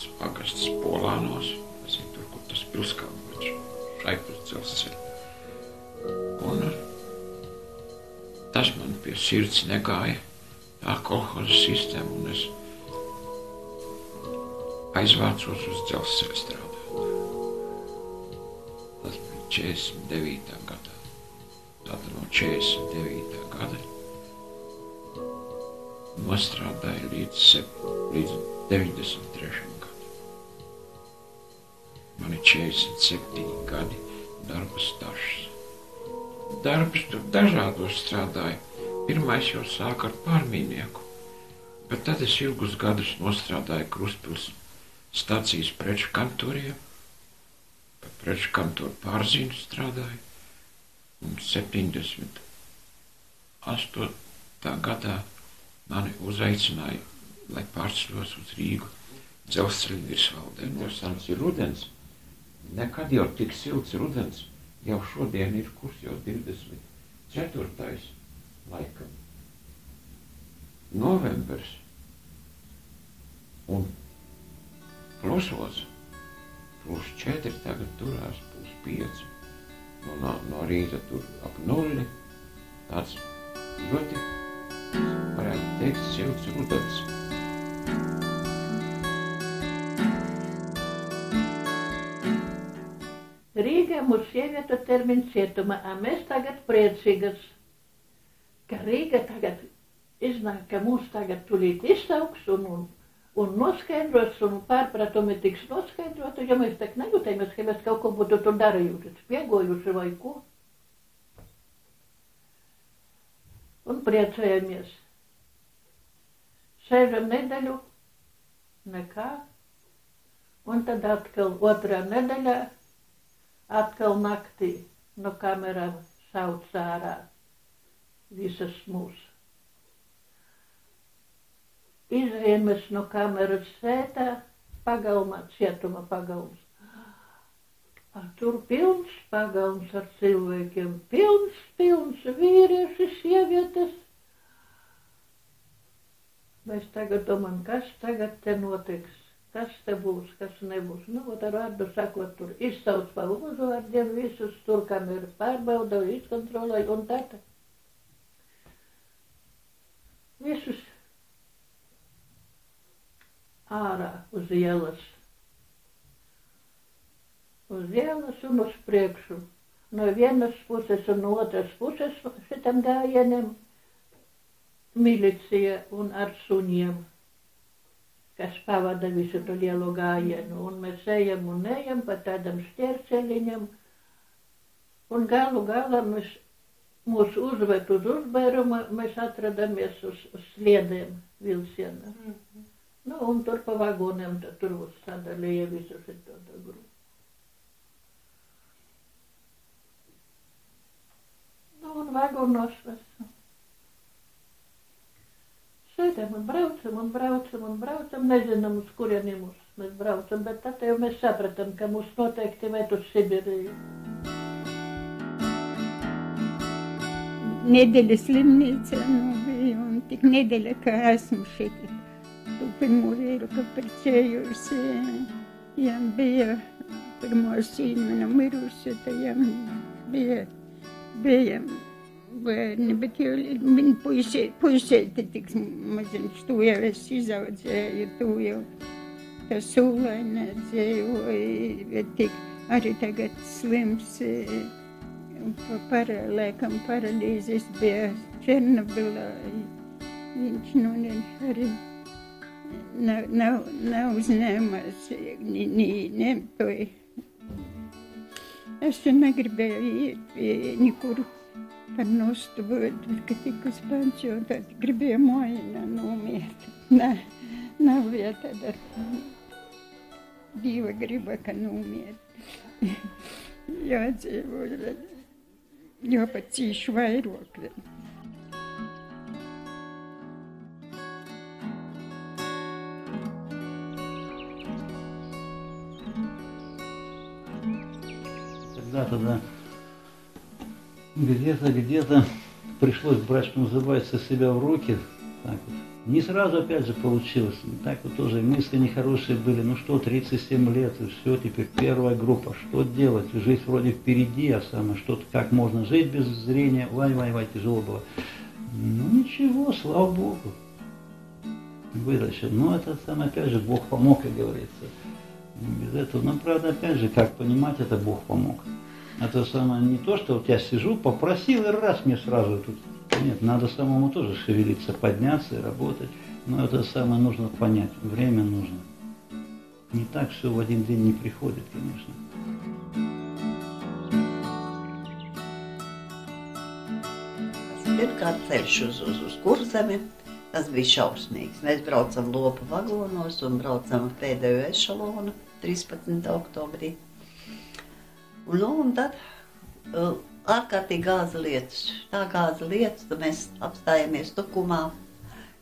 Tas pagasts Polānos, tas ir tur, kur tas pilskalns, šaipus dzelzceļa. Un tas man pie sirds negāja, tā kolhoza sistēma, un es aizvācos uz dzelzceļa strādāt. Tas bija 49. gadā. Tātad no 49. gada nostrādāju līdz 93. gadam. Man ir 47 gadi darba stažs. Darbus tur dažādos strādāju. Pirmais jau sāka ar pārmīnieku, bet tad es ilgus gadus nostrādāju Krustpils stacijas preču kantoriem, pa preču kantoru pārziņu strādāju, un 78. gadā mani uzaicināja, lai pārceļos uz Rīgu dzelzceļa virsvaldē. Interesants ir rudens, nekad jau tik silts rudens, jau šodien ir kurs jau 24. laikam. Novembers un plusos, +4 tagad turās, +5. No rīta tur ap 0. Tāds ļoti, varētu teikt, silts rudens. Rīgā mūs ievieta termiņu cietumā, a mēs tagad priecīgas, ka Rīga tagad iznāk, ka mūs tagad tulīt izsauks un noskaidros, un pārpratumi tiks noskaidroti, jo mēs tak nejūtējamies, ka mēs kaut ko būtu tur darījuši, spiegojuši vai ko. Un priecējamies. Sēžam nedeļu, nekā, un tad atkal otrā nedeļā, atkal naktī no kamerām sauc ārā visas mūs. Izējāmies no kameras sētā, pagalmā, cietuma pagalms. Tur pilns pagalms ar cilvēkiem, pilns vīrieši, sievietes. Mēs tagad domājam, kas tagad te notiks, kas te būs, kas nebūs. Nu, ar vārdu sakot, tur izsauc pa uzvārdiem visus, tur kameras pārbauda, izkontrolēja un tā. Visus ārā uz ielas. Uz ielas un uz priekšu. No vienas puses un no otras puses šitam gājienam milicija un ar suņiem, kas pavada visu to lielo gājienu. Un mēs ejam un ejam pa tādam šķērceļiņam. Un galu galā mūs uzved uz uzbērumu, mēs atradamies uz sliedēm vilcienā. Nu, un tur pa vagoniem tur mūs sadalīja visu šito grupu. Nu, un vagonos mēs sēdam un braucam, nezinām, uz kurieni mēs braucam, bet tad jau mēs sapratam, ka mūs noteikti ved uz Sibiriju. Nedēļa slimnīcā biju, un tik nedēļa, ka esmu šeit. Tu pirmo vīru, ka precējusi, jām bija pirmo sīmena mirusi, tad jām bija bērni, bet jau viņa puisēti tik maziņš, tu jau es izaudzēju, tu jau tā sūlainē dzējoji, bet tik arī tagad slims, laikam paralīzes bija Černobilā, viņš arī nav uzņēmās, nemtoja. Es jau negribēju iet pie nekur par nostuvot, ka tik uz pensiju, tad gribēju mājā nomiet. Nav vieta, dar Dieva griba, ka nomiet. Jādzīvo, jo pat cīšu vairāk. Тогда где-то пришлось брать, что называется, себя в руки. Так вот. Не сразу, опять же, получилось. Так вот тоже мысли нехорошие были. Ну что, 37 лет, и все, теперь первая группа. Что делать? Жизнь вроде впереди, а самое что-то, как можно жить без зрения? Вай, тяжело было. Ну ничего, слава Богу. Вытащил. Но это самое, опять же, Бог помог, как говорится. Без этого, ну, правда, опять же, как понимать, это Бог помог. Это самое, не то, что вот я сижу, попросил, и раз мне сразу тут. Нет, надо самому тоже шевелиться, подняться и работать. Но это самое нужно понять, время нужно. Не так все в один день не приходит, конечно. Pirmkārt ceļš uz Kurzemi, tas bija šausmīgs. Mēs braucam lopu vagonos un braucam pēdējo ešalonu 13. oktobrī. Un tad ārkārtīgi gāza lietus. Tā gāza lietus, tad mēs apstājamies Tukumā,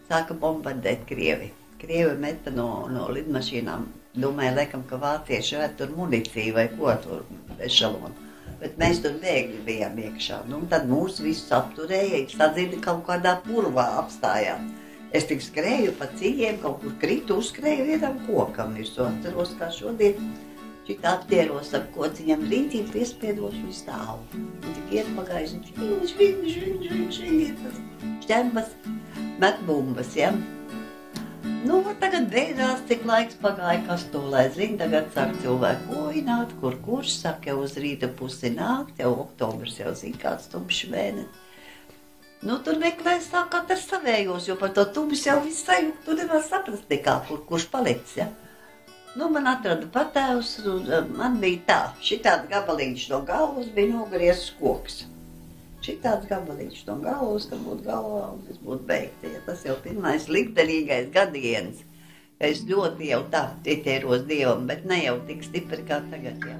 sāka bombardēt Krievi. Krievi meta no lidmašīnām. Domāju, laikam, ka vācieši vēl tur municiju vai ko tur ešalonu. Bet mēs tur bēgļi bijām iekšā. Nu, tad mūs visus apturēja, sadzirdi kaut kādā purvā apstājām. Es tik skrēju pa cījiem, kaut kur kritu, uzskrēju vienam kokam. Es to atceros, kā šodien šitā aptieros ap kociņam rītīt, piespiedoši un stāvu. Un tik iet pagājuši, viņš iet tas šķembas, met bumbas, ja. Nu, tagad beidzās, cik laiks pagāja, kas to lai zina, tagad sāk cilvēku ojināt, kurš saka, jau uz rīta pusi nākt, jau oktobrs jau zina kāds tumšs mēnesis. Nu, tur meklē sāk katrs savējos, jo par to tumšs jau viss sajūgt, tu nevar saprast nekā, kurš palicis, ja. Nu, man atrada patēvs, man bija tā, šitāds gabaliņš no galvas bija nogriezts koks. Šitāds gabaliņš no galvas, kad būtu galvā un es būtu beigta. Ja tas jau pirmais liktenīgais gadienis. Es ļoti jau tā ticēros Dievam, bet ne jau tik stipri kā tagad, jā.